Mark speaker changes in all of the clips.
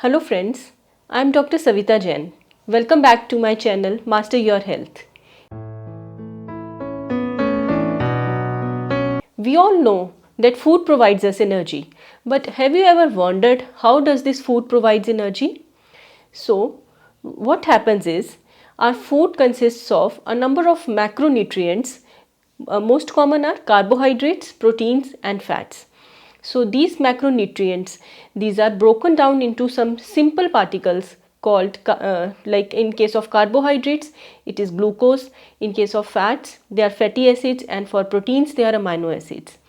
Speaker 1: Hello friends, I am Dr. Savita Jain. Welcome back to my channel Master Your Health. We all know that food provides us energy, but have you ever wondered how does this food provides energy? So, what happens is our food consists of a number of macronutrients. Most common are carbohydrates, proteins and fats. So these macronutrients, these are broken down into some simple particles called like in case of carbohydrates it is glucose, in case of fats they are fatty acids, and for proteins they are amino acids.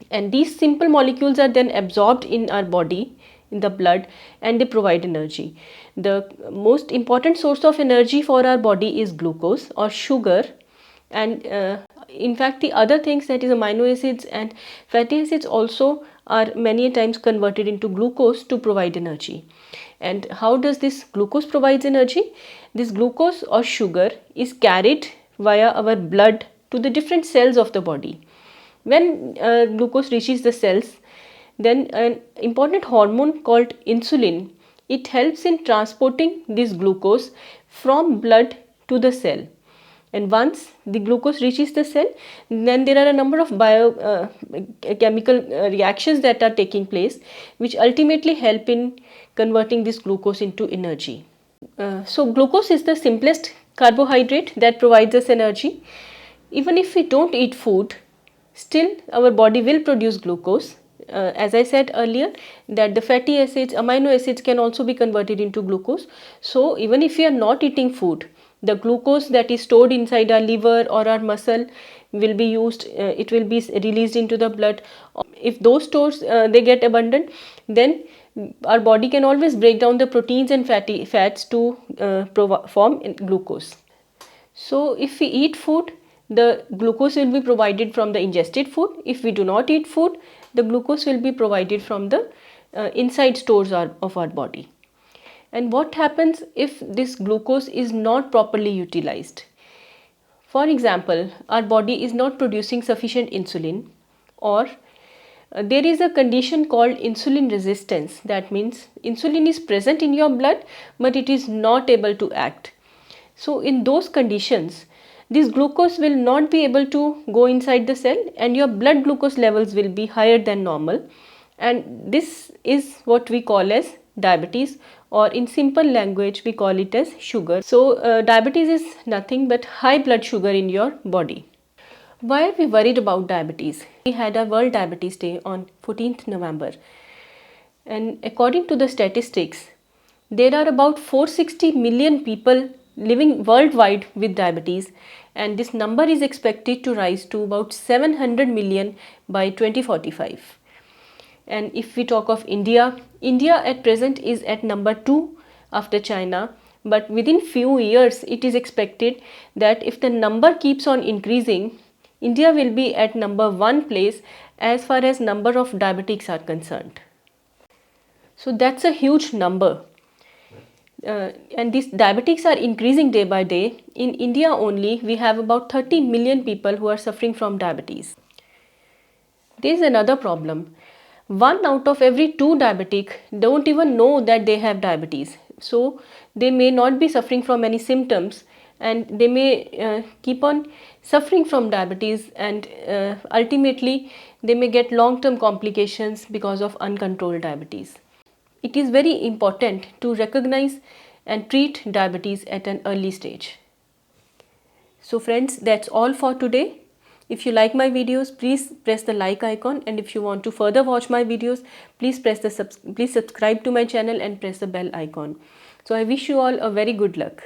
Speaker 1: And these simple molecules are then absorbed in our body, in the blood, and they provide energy. The most important source of energy for our body is glucose or sugar, and in fact the other things, that is amino acids and fatty acids, also are many times converted into glucose to provide energy. And how does this glucose provides energy? This glucose or sugar is carried via our blood to the different cells of the body. When glucose reaches the cells, then an important hormone called insulin, it helps in transporting this glucose from blood to the cell. And once the glucose reaches the cell, then there are a number of chemical reactions that are taking place, which ultimately help in converting this glucose into energy. So glucose is the simplest carbohydrate that provides us energy. Even if we don't eat food, still our body will produce glucose. As I said earlier, that the fatty acids, amino acids can also be converted into glucose. So even if we are not eating food, the glucose that is stored inside our liver or our muscle will be used, it will be released into the blood. If those stores they get abundant, then our body can always break down the proteins and fatty fats to form glucose. So if we eat food, the glucose will be provided from the ingested food. If we do not eat food, the glucose will be provided from the inside stores of our body. And what happens if this glucose is not properly utilized? For example, our body is not producing sufficient insulin, or there is a condition called insulin resistance. That means insulin is present in your blood but it is not able to act. So in those conditions, this glucose will not be able to go inside the cell and your blood glucose levels will be higher than normal, and this is what we call as diabetes, or in simple language we call it as sugar. So diabetes is nothing but high blood sugar in your body. Why are we worried about diabetes? We had a World Diabetes Day on 14th November, and according to the statistics, there are about 460 million people living worldwide with diabetes, and this number is expected to rise to about 700 million by 2045. And if we talk of India, India at present is at number 2 after China, but within few years it is expected that if the number keeps on increasing, India will be at number 1 place as far as number of diabetics are concerned. So that's a huge number. And these diabetics are increasing day by day. In India only, we have about 30 million people who are suffering from diabetes. There is another problem. 1 out of every 2 diabetic don't even know that they have diabetes. So they may not be suffering from any symptoms, and they may keep on suffering from diabetes, and ultimately they may get long-term complications because of uncontrolled diabetes. It is very important to recognize and treat diabetes at an early stage. So friends, that's all for today. If you like my videos, please press the like icon, and if you want to further watch my videos, please subscribe to my channel and press the bell icon. So I wish you all a very good luck.